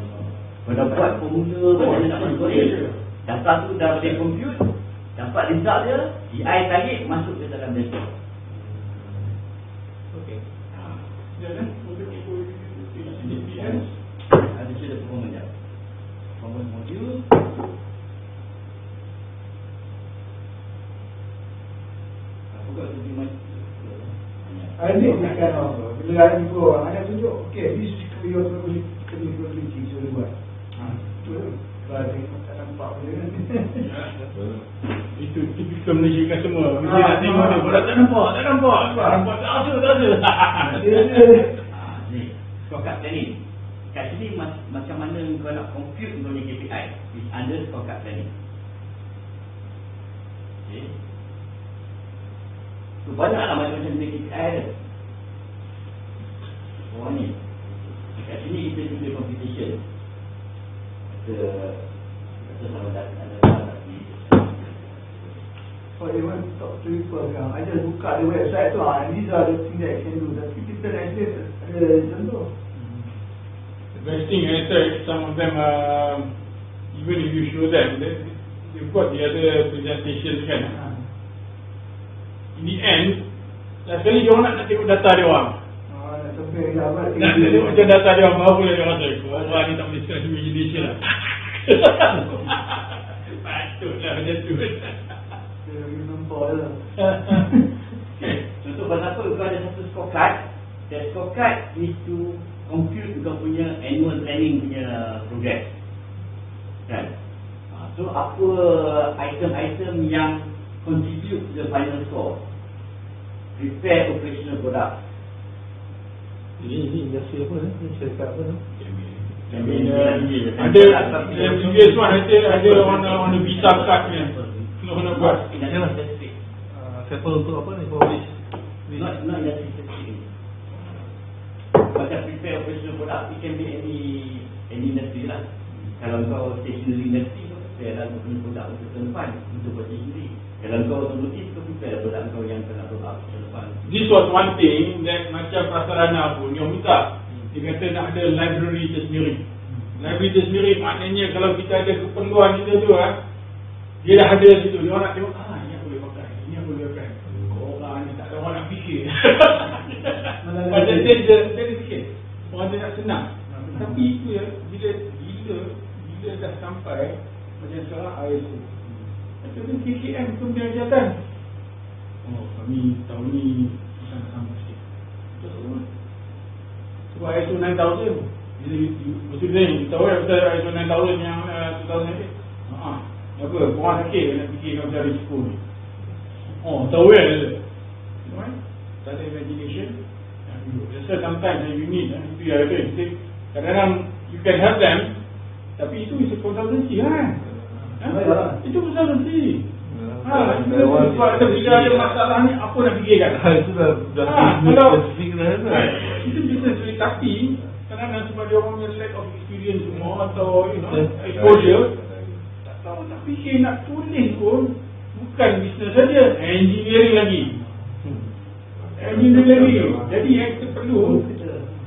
Kalau buat formula macam mana nak scoring, data tu dah boleh compute, dapat result dia, BI tarik masuk ke dalam dashboard. Okay. Ada cerita performance je. Performance module. Apa kau tu macam ini bukan apa. Bila ada ibu ada tunjuk, okay, this is your capability sudah buat. Betul. Kalau tengok tak nampak benda kan. itu typical Malaysia kan semua. Mesti nak tengok dia, kalau tak nampak. Tak ada. Ni, scorecard planning. Kat sini macam mana kau nak compute kau punya KPI is under scorecard planning. Okay. So banyaklah macam-macam punya KPI ada. Oh ni. Kat sini kita tulis computation. Kata sama data ni. Oh, you want to talk to people kan? I just buka the website tu, these are the things that I can do. Tapi kita nak ada contoh. The best thing I said, some of them even if you show them, they've got the other presentations kan. In the end, last kali dia orang nak tengok data dia orang. Nak sampai jabat. Nak tengok macam data dia orang, baru boleh dia rasa, orang ni tak boleh sekarang imagination lah. Patutlah macam tu. Dia nampak je. Contoh Bertapa kau ada satu scorecard. That scorecard is to compute kau punya annual planning punya progress. Kan? So apa item-item yang contribute to the final score? Prepare operational product. Ini industri apa ni? Ini syarikat apa ni? Ada previous one ada on the visa card ni. Kalau nak buat Adalah specific. Sample untuk apa ni? Ofis. Not industry specific. Macam prepare operational product, it can be any industry lah. Kalau kau stationery industry, kau prepare lah punya produk untuk tahun depan untuk buat stationery. Kalau kau otomotif, kau prepare produk kau yang kau nak produk tahun depan. This was one thing that macam prasarana pun yang minta. Dia kata nak ada library tersendiri. Library tersendiri maknanya kalau kita ada keperluan kita tu Dia dah ada situ, dia orang nak tengok, ini aku boleh pakai, ini aku boleh pakai. Orang ni tak ada orang nak fikir. Pada dia fikir, orang dia nak senang. Tapi itu ya, bila dah sampai macam sekarang ISO. Itu kan KKM pembelajaran. Kami tahun ni akan sama sikit. Betul. Sebab ISO 9000. Jadi betul ni, tahu tak pasal ISO 9000 yang 2000 ni? Apa? Korang sakit nak fikirkan macam risiko ni. Tahu kan? Tak ada imagination. Rasa sometimes you need itu ya ada. Kadang-kadang you can help them, tapi itu is a consultancy kan? Itu consultancy. Sebab bila ada masalah ni, apa nak fikirkan? Itu dah kalau spesifik dah. itu business rate, tapi kadang-kadang sebab dia orang punya lack of experience semua atau exposure, tak tahu nak fikir nak tulis pun bukan business saja, engineering lagi. Jadi yang kita perlu,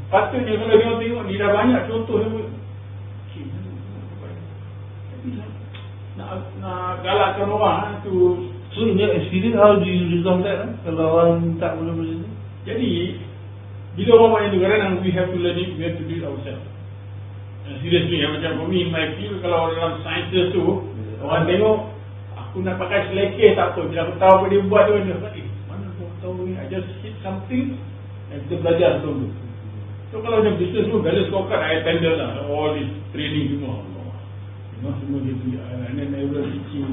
patutnya kalau dia tengok ni dah banyak contoh dia pun nak galakkan orang tu. So in your experience, how do you resolve that? Kalau orang tak boleh macam tu? Jadi bila orang buat yang tu, kadang-kadang we have to learn it, we have to do it ourselves. Seriously, macam for me, my field, kalau dalam sciences tu, orang tengok aku nak pakai selekeh tak apa, bila aku tahu apa dia buat tu, mana aku tahu ni, I just hit something dan kita belajar betul tu. So kalau macam business tu, balance scorecard, I tender lah, all this training semua. Semua dia and then I will teaching.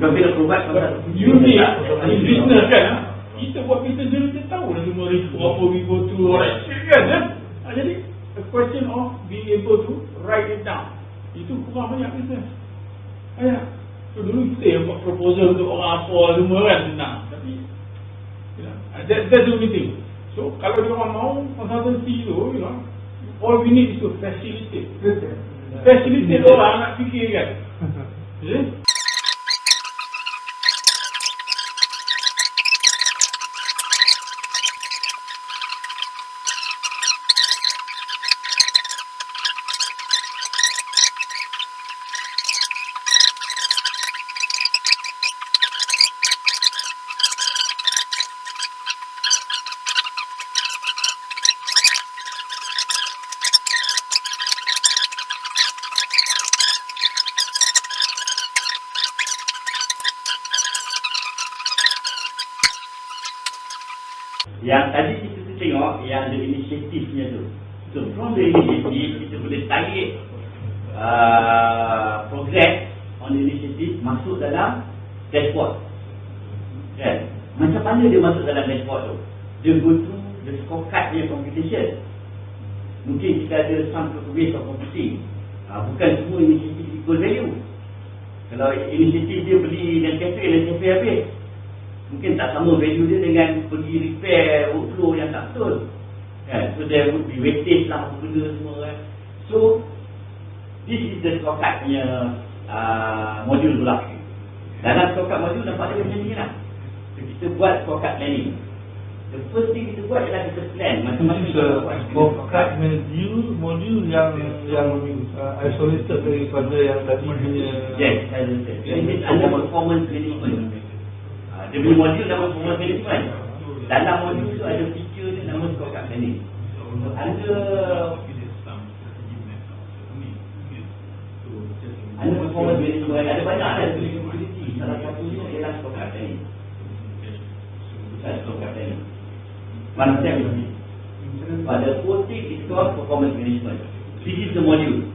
You need in business kan, kita buat business dulu, kita tahu lah semua risiko apa we go through, alright, kan? Jadi the question of being able to write it down, itu kurang banyak business. So dulu kita yang buat proposal untuk orang apa semua kan senang, tapi that's the only thing. So kalau dia orang mau consultancy tu, all we need is to facilitate orang nak fikir kan. Yang tadi kita tengok yang ada inisiatifnya tu. So from the initiative kita boleh tarik progress on the initiative masuk dalam dashboard. Kan? Macam mana dia masuk dalam dashboard tu? Dia go through the scorecard dia computation. Mungkin kita ada some ways of computing. Bukan semua inisiatif equal value. Kalau inisiatif dia beli dan cafe habis, mungkin tak sama value dia dengan pergi repair workflow yang tak betul kan? So there would be wastage lah, benda semua kan. So this is the scorecard punya modul pula. Dalam scorecard modul nampak dia macam ni lah. So kita buat scorecard planning. The first thing kita buat ialah kita plan macam mana kita buat scorecard modul yang isolated daripada yang tadi punya. Yes, isolated. Ini under performance management. Dia punya modul nama performance management. Dalam modul tu ada feature dia nama scorecard planning. So ada performance management, ada banyak ada visibility. Salah satunya ialah scorecard planning. Scorecard planning. Mana saya begini. Pada Projek is called performance management. This is the module.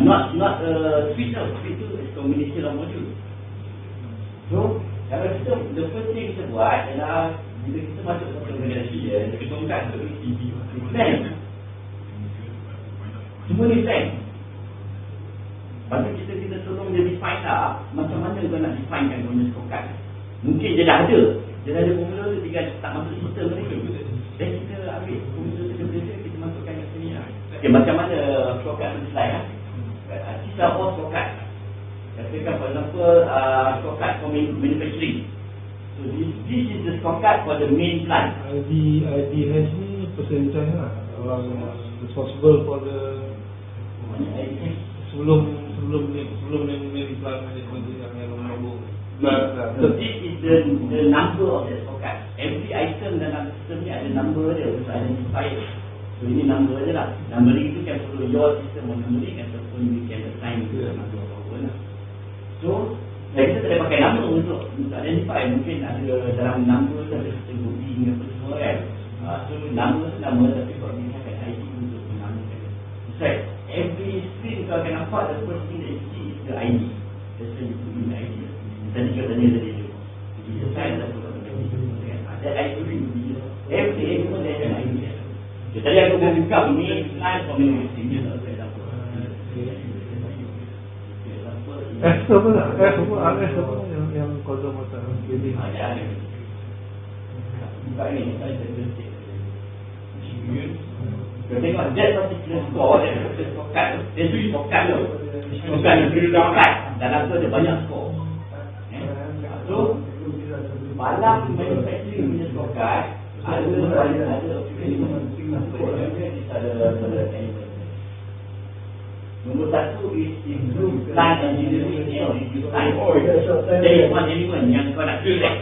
Not a suite of suite tu is combination of module. So, kalau kita, the first thing kita buat adalah bila kita masuk satu organisasi kita tongkat tu plan. Semua ni plan. Lepas tu kita tolong dia define lah macam mana kau nak definekan kau punya scorecard. Mungkin dia dah ada formula tu, tinggal tak masuk sistem lagi. Dan kita ambil formula tu kita masukkan kat sini lah. Okay, macam mana scorecard tu slide lah. Sisa apa scorecard. Katakan for example scorecard for manufacturing. So this is the scorecard for the main plant. IDH ni persenjataan lah. Orang responsible for the sebelum sebelum ni plan management yang nombor. So this is the number of that scorecard. Every item dalam sistem ni ada number dia untuk identify it. So ini number je lah. Numbering tu can follow your system of numbering ataupun you can assign to number apa lah. So kita tak pakai nama untuk identify. Mungkin ada dalam number tu ada sistem booking apa semua kan. So nama tu nama, tapi kalau kita pakai ID untuk menamakan. So every screen kau akan nampak the first thing that you see is the ID. That's why you put in the ID. Tadi kau tanya tadi tu. Jadi design lah tu kata ada ID. Every element ada ID. Jadi tadi aku dah buka ini slide communication ni tak ada apa. Apa lah? Apa yang kau dah masak jadi. Ada. Buka ni saya terdetik. Kau tengok that particular score dia scorecard tu. Dia tu scorecard tu. Bukan dia scorecard. Dalam tu ada banyak score. So dalam manufacturing punya scorecard ada nombor satu is improve plant engineering and design. There is one element yang kau nak select.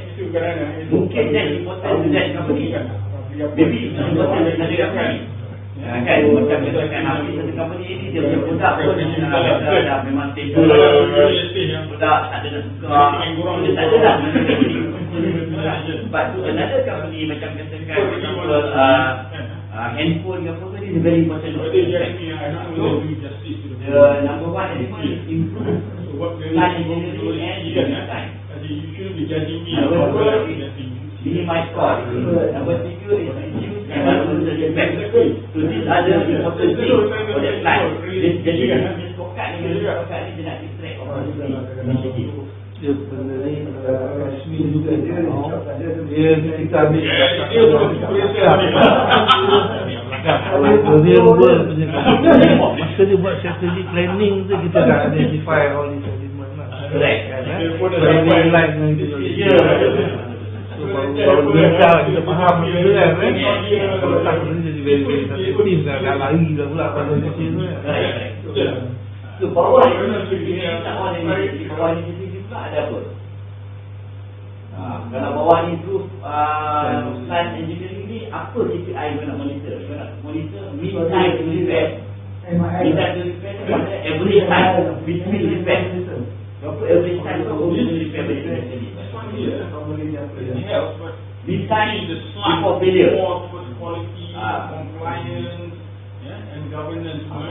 Mungkin that important to that company. Maybe it's important to another company. Kan macam misalkan Ofis satu company ni dia punya produk pun dah memang stable. Produk tak ada nak tukar. Dia tak ada lah. Sebab tu another company macam katakan handphone ke apa tu is very important. The number one element is improve plant engineering and design. Number two is minimize cost. Number tiga is reduce environmental impact. So these are the important things for that plant. Jadi dia scorecard ni dia nak distract initiative. Dia sebenarnya rasmi juga dia kita ambil dia buat masa dia buat strategic planning tu kita dah identify all these element lah. Correct. Planning line yang dia baru biasa kita faham benda kan kalau tak benda jadi very sensitive dah lari dah pula pada kecil tu kan. So bawah ini tak boleh di bawah ini pula ada apa? Kalau bawah ni improve plant engineering ni apa KPI kau nak monitor? Kau nak monitor mean time to repair. Mean time to repair tu maksudnya average time between repair. Berapa average time kau boleh repair benda ni? Mean time before failure. Quality, compliance, and governance. How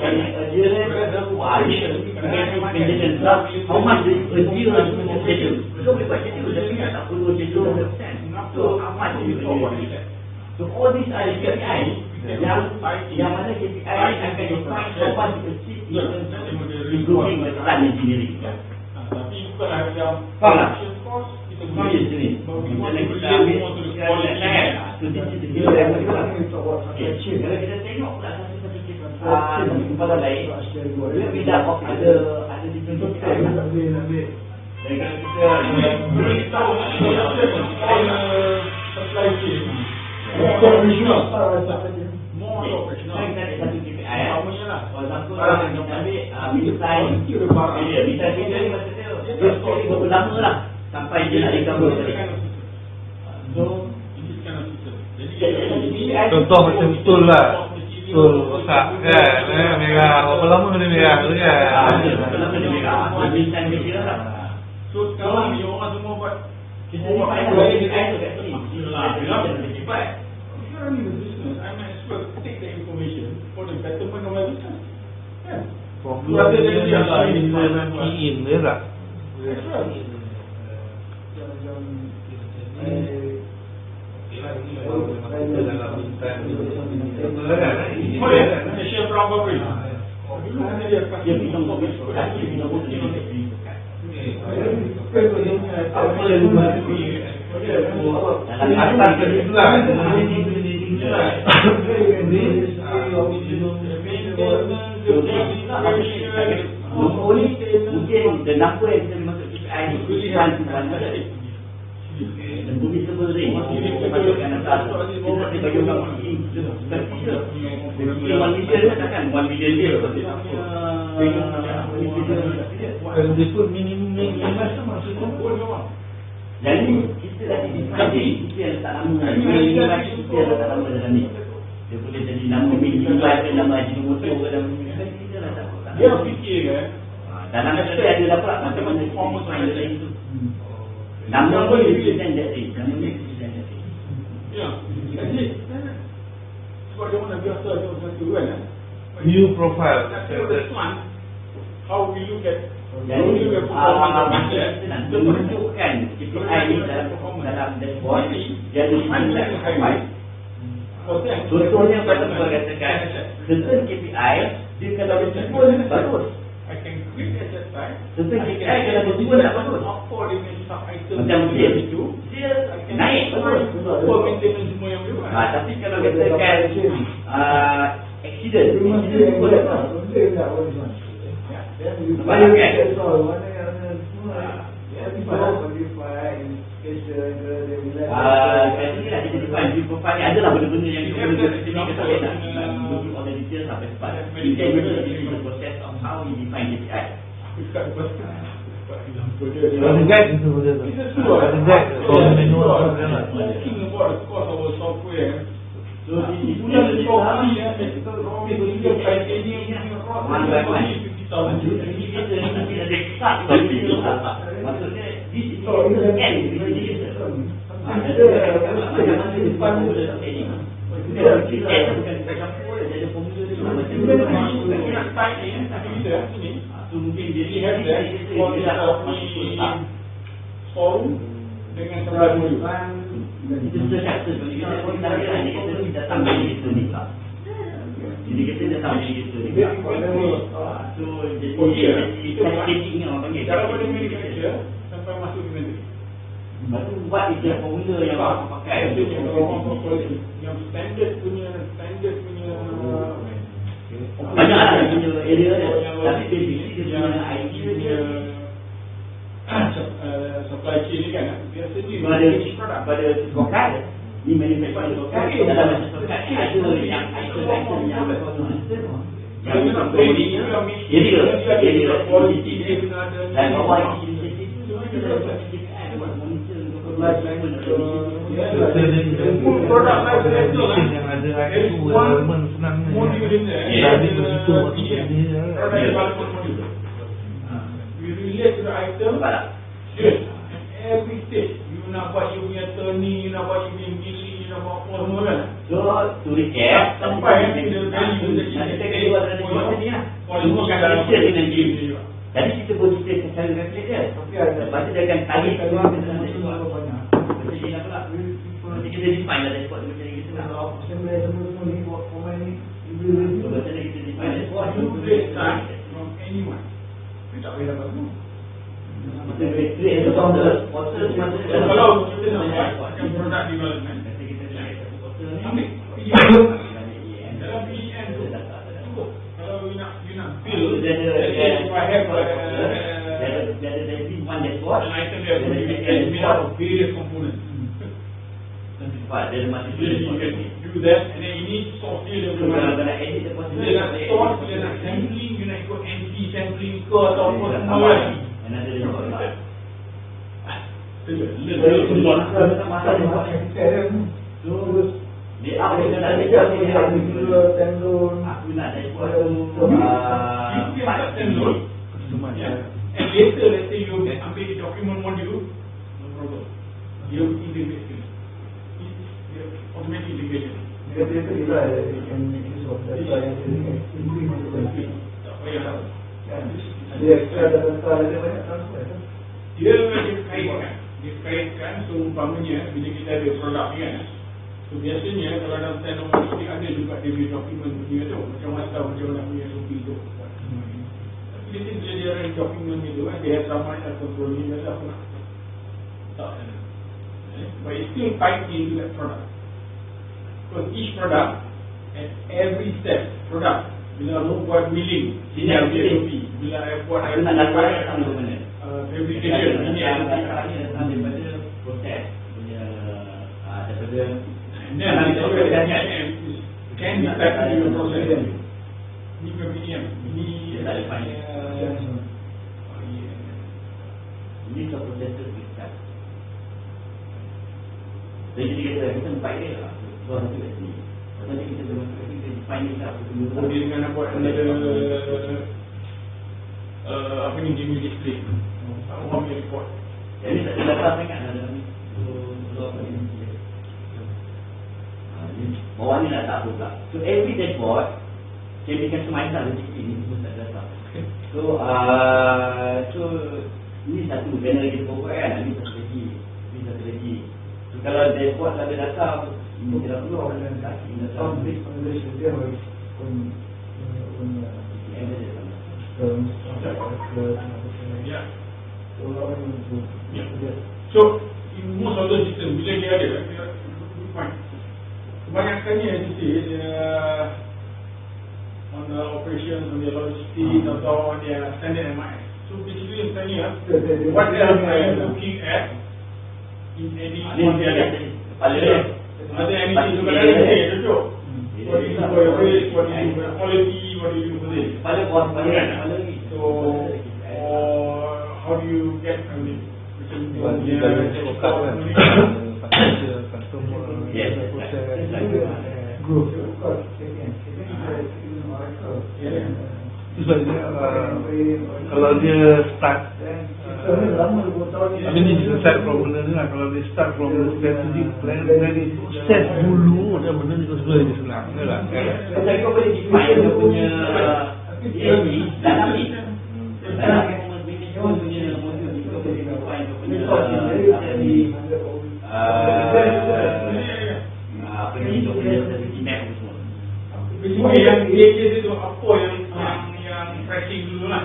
much do you adhere to the schedule? So we buat schedule, tapi tak perlu schedule 100%. So how much do you adhere? So all these are KPI yang mana KPI akan define how much you achieve in terms of improving the plant engineering. Tapi bukanlah macam production cost kita guna di sini. Macam kita ambil sekarang. So this is the deal yang kita buat. Kalau kita tengok pula satu-satu tempat lain, dia bidang of ada different KPI. Dan kalau kita tahu supply chain more operational. Kita ada satu KPI. For example, kita ambil misal ni maksudnya dia sekali berapa lama lah sampai dia nak recover tadi. So, contoh macam betul lah, betul rosak kan, merah, berapa lama kena merah tu kan. Berapa lama dia merah, misal dia lah. So sekarang ni orang semua buat kita ni pakai KPI tu kat sini. Sekarang ni the business, I'm an expert, take the information for the betterment of my business. Problem dia adalah in dia tak? Share from Burberry. Dia bisa mobil sekolah, dia bisa mobil sekolah. Apa yang lupa dalam atas kesimpulan mungkin the number yang kita masuk KPI ni Dan permissible range kita masukkan asal kita bagi orang kita 1 million katakan 1 million dia Kalau dia pun minimum maksudnya pun orang. jadi kita dah define kita yang letak nama kita yang letak nama dalam ni dia boleh jadi nama minimum ke nama ajinomoto ke dalam kita dah tak apa Dia fikir kan dalam kita ada dapat macam-macam form lain tu nama pun dia standard range nama ni standard range ya jadi sebab dia mana biasa dia satu kan New profile. how we look at jadi kita nak menunjukkan KPI ni dalam dashboard dia ada highlight. Contohnya pada katakan certain KPI dia kalau betul bagus. I can click at that time. Certain KPI kalau betul tak bagus. Apa dia punya sub item Macam dia itu dia naik bagus. apa maintenance semua yang dia buat. Tapi kalau katakan accident pun tak bagus. Banyak kan? Jadi lah kita define view profile ni adalah benda-benda yang kita boleh kita tak nak look on the details sampai cepat. Kita ini the process of how we define KPI. Ada guide itu boleh tak? Ada guide manual Talking about the cost of our software. So di Bulan ni Ofis ya, Ofis tu criteria one by one. 50,000. Maksudnya this is the end indicator. Mungkin jadi forum dengan sebelah dulu. Itu sesat kita tambah itu ni. Jadi kita dah tahu gitu ni. So jadi packaging orang panggil. Cara pada manufacturer sampai masuk ke negeri. Baru buat itu formula yang orang pakai. Yang standard punya banyak lah punya area dia. Tapi basically dia punya IT punya supply chain ni kan biasanya pada sekokat ni manufacturing sekokat dalam sekokat ada yang item yang jadi quality dia kena ada dan bawah inisiatif tu kita dapat KPI buat monitor produk yang ada development senangnya. Tadi begitu we relate to the item. Yes. Every stage you nak buat you punya turning, you nak buat you punya milling, you nak buat apa semua kan. So to recap sampai kita value kita keluar dari macam ni lah. Jadi kita boleh kita cara calculate dia. Lepas tu dia akan tarik keluar ke dalam dashboard. Macam ni lah pula. Nanti kita define lah dashboard macam ni kita lah. Macam ni kita define dashboard. You break time from anyone. Kita tak boleh dapat dulu. Kita create the portal masuk dalam. Kalau kita nak buat macam product development, kita create satu portal ni. Ambil dalam PEM tu cukup. Kalau you nak build, if I have one dashboard, an item there will be made out of various components. Dia masih You can do that, and then you need source dia nak edit the portal. Dia nak source, dia nak sampling, you nak ikut NC sampling ke atau apa semua kan. Another dashboard lah. Dia apa yang nak dashboard ni? Aku nak dashboard tu and later let's say you ambil document module, no problem. You integrate it. Automatic integration. Tak payah. Dia kaitkan seumpamanya bila kita ada produk ni kan. So biasanya kalau dalam teknologi mesti ada juga dia punya dokumen punya tu, macam mana punya SOP tu. Tapi dia bila dia ada dokumen itu kan, dia sama ada control ni ada apa nak tak ada. But it's still tied into that product. Because each product at every step product bila aku buat milling, sini ada SOP. Bila aku buat nak dapat sama mana? fabrication, ini ada daripada proses Can decide your process. Ini PPM. Ini tak ada fine. Ini proses terpisah. Jadi kita buat dia lah. Soal itu kat sini. Nanti kita masuk kat sini, kita define ni tak apa. Dia dengan buat apa ni, game display. Apa punya report. Jadi tak ada data sangat lah dalam ni. Bawah ni nak tak apa pula. So every dashboard can be customized lah logically. Ni semua tak ada data. So ni satu benda lagi pokok kan. Ni satu lagi. So kalau dashboard tak ada data, ini tidak perlu orang yang tak kira data. So in most of the system, bila dia ada, fine. Kebanyakannya on the operations, on the logistics, atau dia standard MIS. So basically yang tanya, what else are you looking at in any one area? Ada anything sebenarnya dia duduk. What do you do for your risk? What do you do for your quality? What do you do for this? So how do you get kalau dia start ini start from benda ni lah. Kalau dia start from strategic plan, dari set dulu dan benda ni sebenarnya senang lah. Kalau kau boleh define dia punya dalam ni punya modul ni kau boleh define dia punya apa ni dia punya strategi map semua. Basically yang dia tu apa yang pricing dulu lah.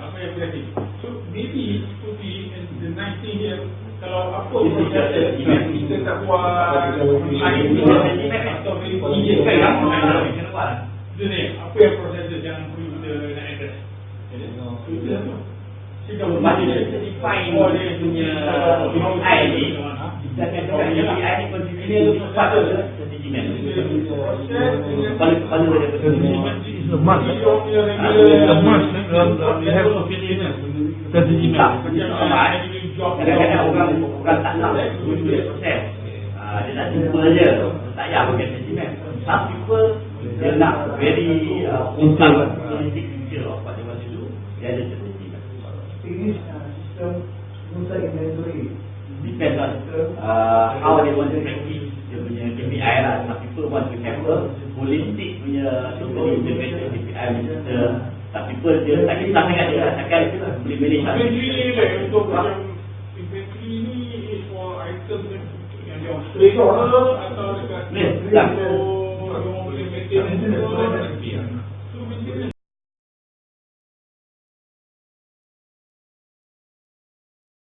Apa yang pricing. So maybe to be the nice thing here, kalau apa proses kita tak buat online atau video kan itu ni, apa yang proses yang perlu kita nak address. Itu apa? Kita Kita define dia punya KPI ni. Kita akan cakap KPI ni kontribusi pada strategi map. Kalau dia It's a must. It's a must. We have to fit in strategi map. Kadang-kadang orang tak tahu proses. Dia nak jumpa je, tak payah pakai strategi map. Some people dia nak very holistic picture of what they want to do. Dia ada strategi map. Ini sistem user inventory. Depends on how they want to practice dia punya KPI lah. Some people want to have a holistic punya totally integrated KPI system. Some people dia tak kisah sangat, dia rasakan boleh manage lah. Inventory ni untuk macam inventory ni is for item yang dia on store atau dekat yang boleh maintain